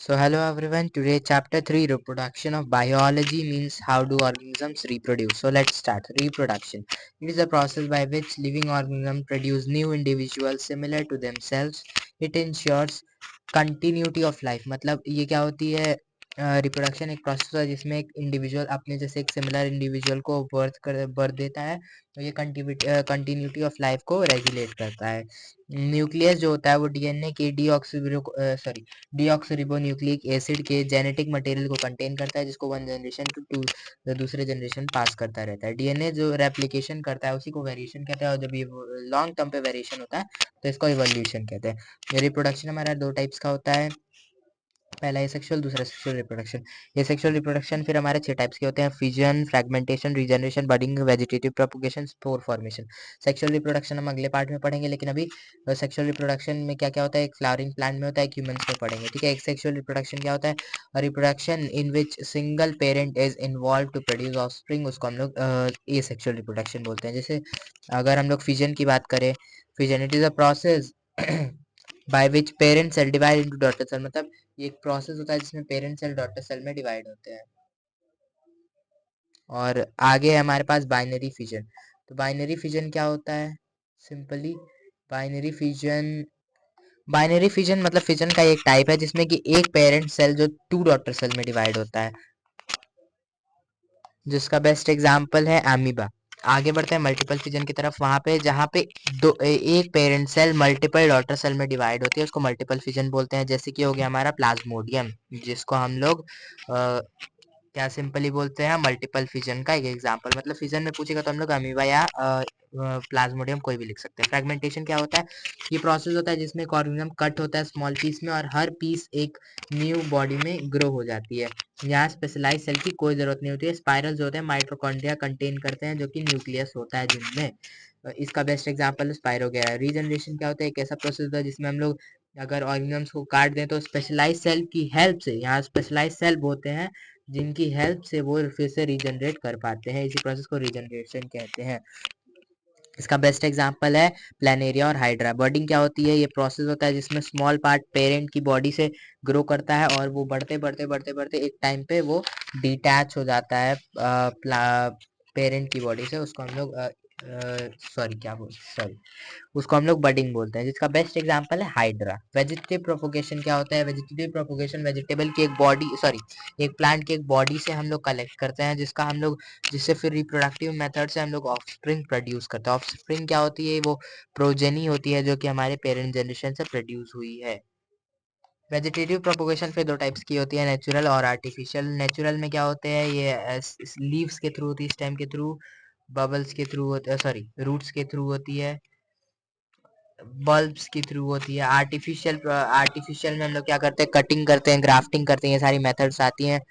So hello everyone, today chapter 3 reproduction of biology means how do organisms reproduce. So let's start. Reproduction. It is a process by which living organisms produce new individuals similar to themselves. It ensures continuity of life. मतलब ये क्या होती है, reproduction एक process है जिसमें एक individual अपने जैसे एक सिमिलर इंडिविजुअल को बर्थ देता है, तो ये कंटिन्यूटी ऑफ लाइफ को रेगुलेट करता है। न्यूक्लियस जो होता है वो डीएनए के डीऑक्सरीबोन्यूक्लिक एसिड के जेनेटिक मटेरियल को कंटेन करता है, जिसको वन जनरेशन टू दूसरे जनरेशन पास करता रहता है। डीएनए जो रेप्लिकेशन करता है उसी को वेरिएशन कहते हैं, और जब ये लॉन्ग टर्म पे वेरिएशन होता है तो इसको इवोल्यूशन कहते हैं। रिप्रोडक्शन हमारा दो टाइप्स का होता है, पहला एसेक्सुअल, दूसरा सेक्सुअल रिप्रोडक्शन। एसेक्सुअल रिप्रोडक्शन फिर हमारे 6 टाइप्स के होते हैं, fission, fragmentation, regeneration, budding, vegetative propagation, spore formation. Sexual reproduction हम अगले पार्ट में पढ़ेंगे, लेकिन अभी सेक्सुअल रिप्रोडक्शन में क्या क्या होता है, एक फ्लावरिंग प्लांट में होता है, एक ह्यूमंस में पढ़ेंगे, ठीक है। एक सेक्सुअल रिप्रोडक्शन क्या होता है, reproduction in which single parent is involve to produce offspring, उसको हम लोग एसेक्सुअल रिप्रोडक्शन बोलते हैं। जैसे अगर हम लोग फिजन की बात करें, fission it is a process by which parent cell divide into daughter cell, मतलब ये एक प्रोसेस होता है जिसमें पेरेंट सेल डॉटर सेल में डिवाइड होते हैं। और आगे है हमारे पास बाइनरी फिजन। तो बाइनरी फिजन क्या होता है, सिंपली बाइनरी फिजन मतलब फिजन का एक टाइप है जिसमें कि एक पेरेंट सेल जो 2 डॉटर सेल में डिवाइड होता है, जिसका बेस्ट एग्जांपल है अमीबा। आगे बढ़ते हैं मल्टीपल फिजन की तरफ, वहां पे जहाँ पे एक parent cell multiple daughter cell में डिवाइड होती है उसको मल्टीपल फिजन बोलते हैं। जैसे कि हो गया हमारा प्लाज्मोडियम, जिसको हम लोग क्या सिंपली बोलते हैं मल्टीपल फिजन का एक एग्जांपल। मतलब फिजन में पूछेगा तो हम लोग अमीबा या प्लाज्मोडियम कोई भी लिख सकते हैं। फ्रेगमेंटेशन क्या होता है, ये प्रोसेस होता है जिसमें एक ऑर्गेनिज्म कट होता है स्मॉल पीस में, और हर पीस एक न्यू बॉडी में ग्रो हो जाती है। यहाँ स्पेशलाइज सेल की कोई जरूरत नहीं होती है। स्पाइरल जो होते हैं माइटोकॉन्ड्रिया कंटेन करते हैं, जो कि न्यूक्लियस होता है जिनमें। इसका बेस्ट एग्जांपल स्पाइरोगेरा। रीजनरेशन क्या होता है, एक ऐसा प्रोसेस होता है जिसमें हम लोग अगर ऑर्गेनिजम्स को काट दें तो स्पेशलाइज सेल की हेल्प से, यहाँ स्पेशलाइज सेल होते हैं जिनकी हेल्प से वो फिर से रीजनरेट कर पाते हैं, इसी प्रोसेस को रीजनरेशन कहते हैं। इसका बेस्ट एग्जांपल है प्लानेरिया और हाइड्रा। बर्डिंग क्या होती है, ये प्रोसेस होता है जिसमें स्मॉल पार्ट पेरेंट की बॉडी से ग्रो करता है, और वो बढ़ते बढ़ते बढ़ते बढ़ते एक टाइम पे वो डिटैच हो जाता है पेरेंट की बॉडी से, उसको हम लोग सॉरी उसको हम लोग बडिंग बोलते हैं, जिसका बेस्ट एग्जांपल है हाइड्रा। वेजिटेटिव प्रोपोगेशन क्या होता है, वेजिटेटिव प्रोपोगेशन वेजिटेबल की एक बॉडी एक प्लांट की एक बॉडी से हम लोग कलेक्ट करते हैं, जिससे फिर रिप्रोडक्टिव मेथड से हम लोग ऑफस्प्रिंग प्रोड्यूस करते हैं। ऑफस्प्रिंग क्या होती है, वो प्रोजेनी होती है जो कि हमारे पेरेंट जनरेशन से प्रोड्यूस हुई है। वेजिटेटिव प्रोपोगेशन फिर दो टाइप्स की होती है, नेचुरल और आर्टिफिशियल। नेचुरल में क्या होते हैं, ये लीव्स के थ्रू होती है, स्टेम के थ्रू, बबल्स के थ्रू होते हैं, सॉरी रूट्स के थ्रू होती है, बल्ब्स के थ्रू होती है। आर्टिफिशियल में हम लोग क्या करते हैं, कटिंग करते हैं, ग्राफ्टिंग करते हैं, ये सारी मेथड्स आती हैं।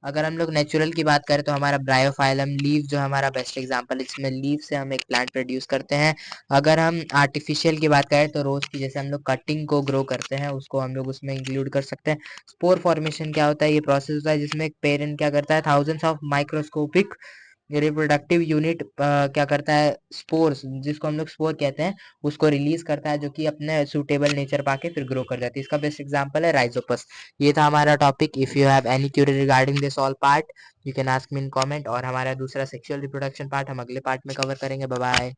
अगर हम लोग नेचुरल की बात करें तो हमारा ब्रायोफाइलम लीव जो हमारा बेस्ट एग्जांपल है, इसमें लीव से हम एक प्लांट प्रोड्यूस करते हैं। अगर हम आर्टिफिशियल की बात करें तो रोज की जैसे हम लोग कटिंग को ग्रो करते हैं, उसको हम लोग उसमें इंक्लूड कर सकते हैं। स्पोर फॉर्मेशन क्या होता है, ये प्रोसेस होता है जिसमें एक पेरेंट क्या करता है, thousands of microscopic reproductive unit क्या करता है, स्पोर्स जिसको हम लोग स्पोर कहते हैं, उसको रिलीज करता है, जो कि अपने सूटेबल नेचर पाके फिर ग्रो कर जाती है। इसका बेस्ट एग्जांपल है राइजोपस। ये था हमारा topic. If you have any Curie regarding this all part, you can ask me in comment, और हमारा दूसरा सेक्सुअल रिप्रोडक्शन पार्ट हम अगले पार्ट में कवर करेंगे। Bye bye.